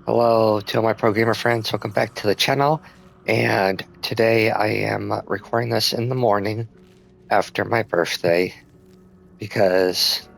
Hello to all my pro gamer friends. Welcome back to the channel. And today I am recording this in the morning after my birthday because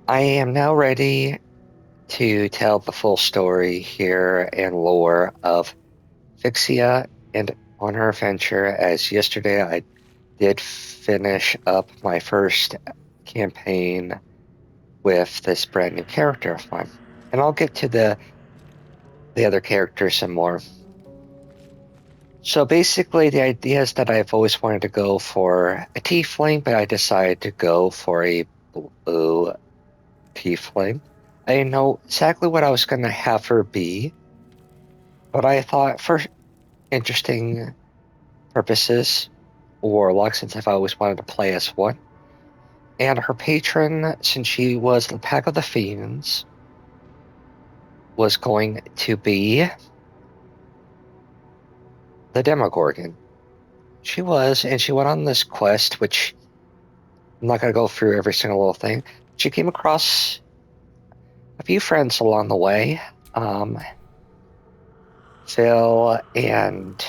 I am now ready to tell the full story here and lore of Vexia and on her adventure, as yesterday I did finish up my first campaign with this brand new character of mine. And I'll get to the other characters some more. So basically, the idea is that I've always wanted to go for a tiefling, but I decided to go for a blue tiefling. I didn't know exactly what I was going to have her be, but I thought for interesting purposes, warlock, since I've always wanted to play as one. And her patron, since she was the Pack of the Fiends, was going to be the Demogorgon. She was, and she went on this quest, which I'm not going to go through every single little thing. She came across a few friends along the way. Phil and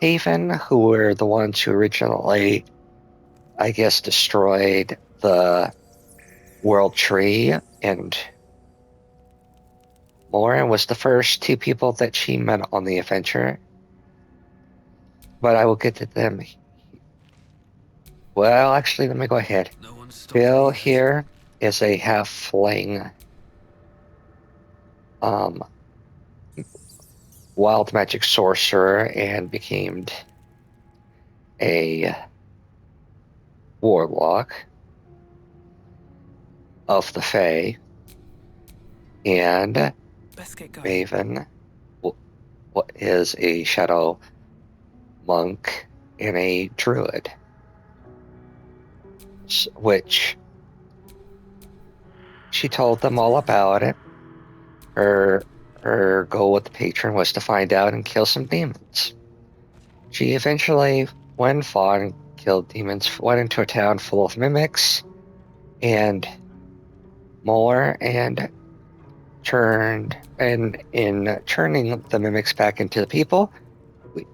Haven, who were the ones who originally, I guess, destroyed the World Tree, and Lauren was the first two people that she met on the adventure. But I will get to them. Well, actually, let me go ahead. Phil here is a halfling um, wild magic sorcerer and became a warlock of the Fae, and Maven is a shadow monk and a druid, which she told them all about it. Her goal with the patron was to find out and kill some demons. She eventually, when fought and killed demons, went into a town full of mimics and more, and in turning the mimics back into the people.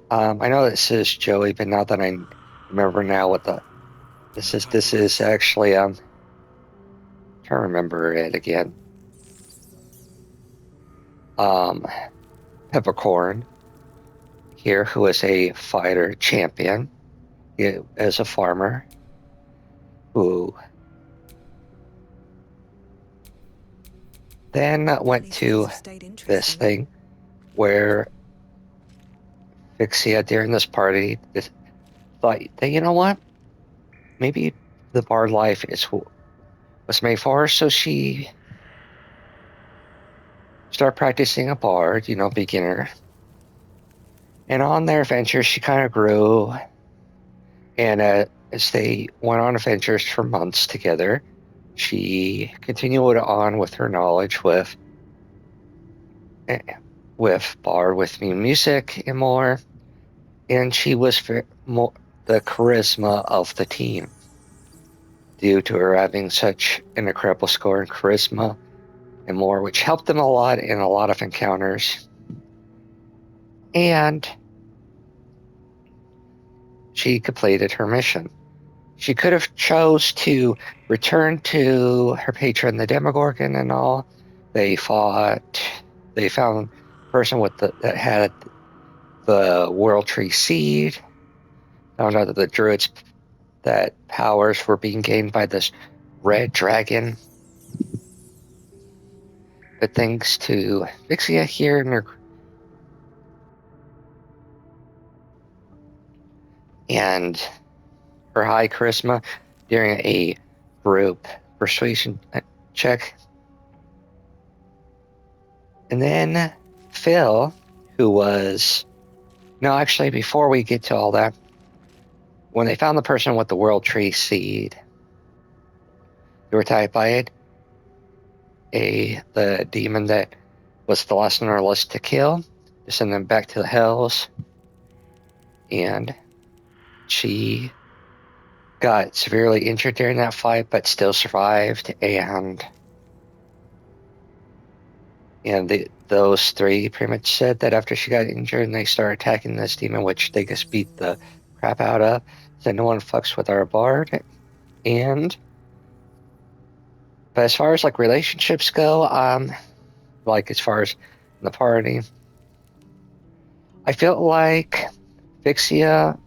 I know this is Joey, but now that I remember now what this is actually trying to remember it again. Um, Peppercorn here, who is a fighter champion, is a farmer who then went to this thing where Vexia during this party thought that, you know what, maybe the bard life was made for her, so she started practicing a bard, beginner. And on their adventures, she kind of grew, and as they went on adventures for months together, she continued on with her knowledge with bard, with music and more, and she was more the charisma of the team due to her having such an incredible score in charisma and more, which helped them a lot in a lot of encounters. And she completed her mission. She could have chose to return to her patron, the Demogorgon, and all. They fought. They found a person that had the World Tree Seed. Found out that the druids that powers were being gained by this red dragon. But thanks to Vexia here and her high charisma during a group persuasion check. And then Phil, who was... No, actually, before we get to all that, when they found the person with the World Tree Seed, they were typed by it, the demon that was the last on our list to kill, to send them back to the Hells. And she got severely injured during that fight, but still survived, and And those three pretty much said that after she got injured and they started attacking this demon, which they just beat the crap out of, said no one fucks with our bard. And but as far as like relationships go, like as far as the party, I feel like Vixia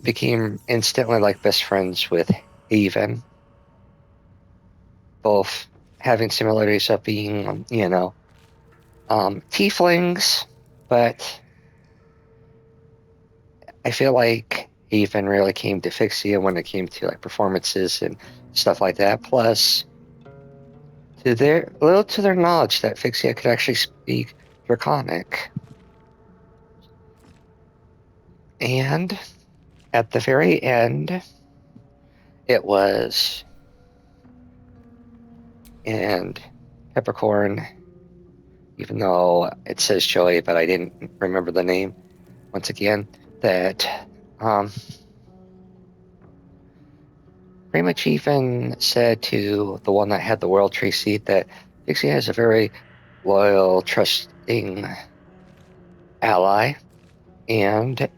became instantly like best friends with Haven, both having similarities of being, tieflings, but I feel like Haven really came to Vixia when it came to like performances and stuff like that. Plus, to their knowledge that Vixia could actually speak Draconic. And at the very end, it was and Peppercorn, even though it says Joey, but I didn't remember the name once again, that um, pretty much even said to the one that had the World Tree seat that Dixie has a very loyal, trusting ally. And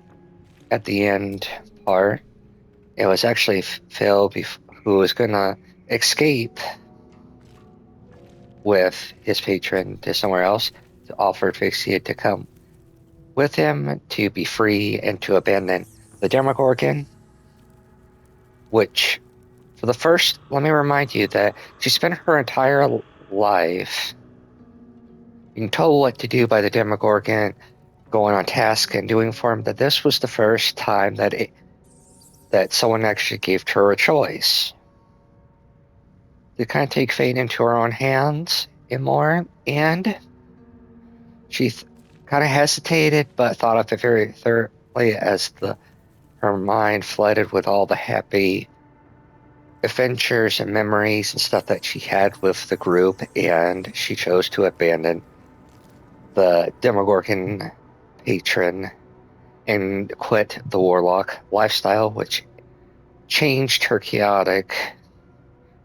at the end part, it was actually Phil who was going to escape with his patron to somewhere else to offer Vixia to come with him to be free and to abandon the Demogorgon, which for the first, let me remind you that she spent her entire life being told what to do by the Demogorgon, going on task and doing for him, that this was the first time that someone actually gave her a choice to kind of take fate into her own hands and more. And she kind of hesitated, but thought of it very thoroughly as her mind flooded with all the happy adventures and memories and stuff that she had with the group, and she chose to abandon the Demogorgon patron and quit the warlock lifestyle, which changed her chaotic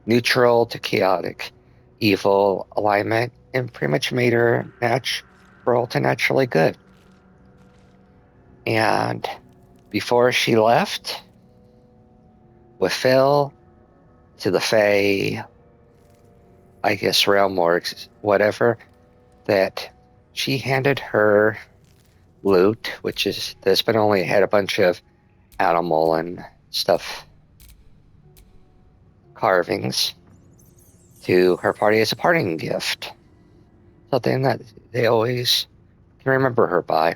neutral to chaotic evil alignment and pretty much made her natural to naturally good. And before she left with Phil to the Fae, I guess realm or whatever, that she handed her loot, which is that's been only had a bunch of animal and stuff carvings to her party as a parting gift. Something that they always can remember her by.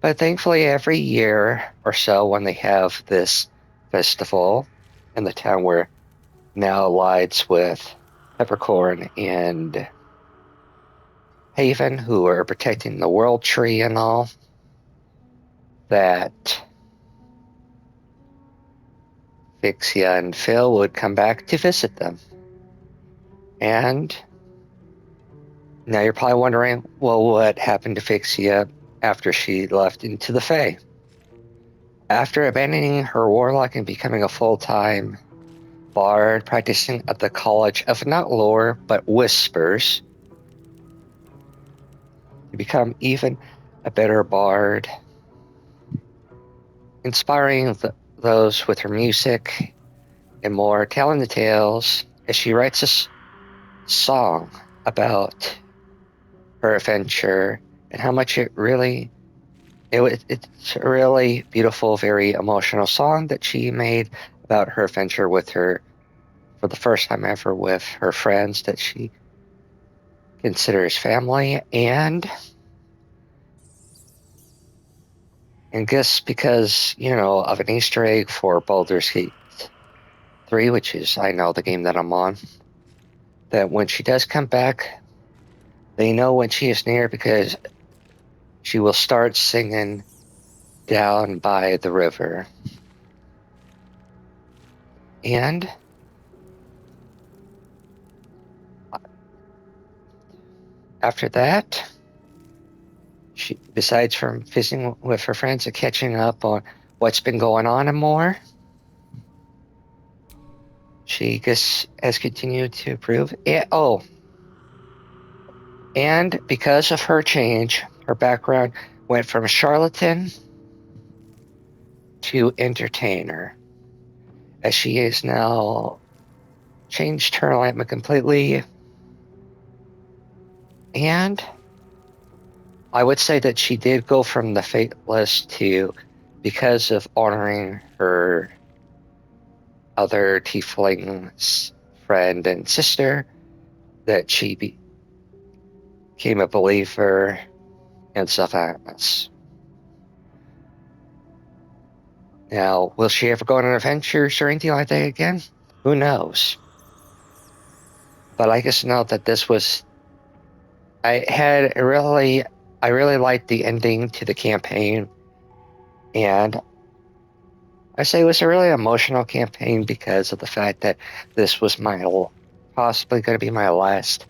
But thankfully, every year or so, when they have this festival in the town where now lies with Peppercorn and Haven, who are protecting the World Tree and all, that Vixia and Phil would come back to visit them. And now you're probably wondering, well, what happened to Vixia after she left into the Fae? After abandoning her warlock and becoming a full-time bard practicing at the College of not lore, but whispers, to become even a better bard, inspiring those with her music and more, telling the tales as she writes a song about her adventure and how much it's a really beautiful, very emotional song that she made about her adventure with her for the first time ever with her friends that she considers family. And just because, of an Easter egg for Baldur's Gate 3, which is, I know, the game that I'm on, that when she does come back, they know when she is near because she will start singing down by the river. And after that, besides from visiting with her friends and catching up on what's been going on and more, she just has continued to improve. Oh, And because of her change, her background went from charlatan to entertainer, as she has now changed her alignment completely. And I would say that she did go from the Fateless to, because of honoring her other tiefling friend and sister, that she became a believer in self-happiness. Now, will she ever go on adventures or anything like that again? Who knows? But I just know that this was, I really liked the ending to the campaign, and I say it was a really emotional campaign because of the fact that this was possibly going to be my last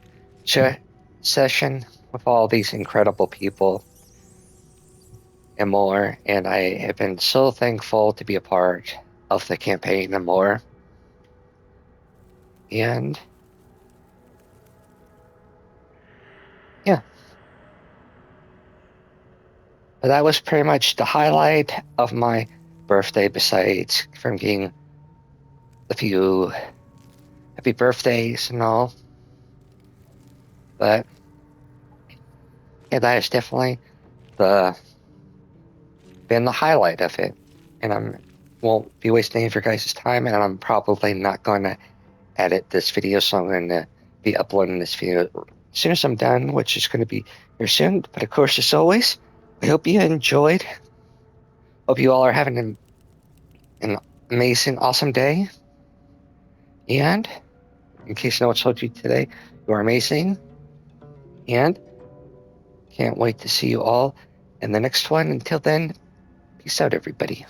session with all these incredible people and more. And I have been so thankful to be a part of the campaign and more. And yeah, that was pretty much the highlight of my birthday, besides from getting a few happy birthdays and all. But yeah, that is definitely the been the highlight of it. And I won't be wasting any of your guys' time, and I'm probably not going to edit this video, so I'm going to be uploading this video as soon as I'm done, which is going to be here soon. But of course, as always, I hope you enjoyed. Hope you all are having an amazing, awesome day. And in case no one told you today, you are amazing. And can't wait to see you all in the next one. Until then, peace out, everybody.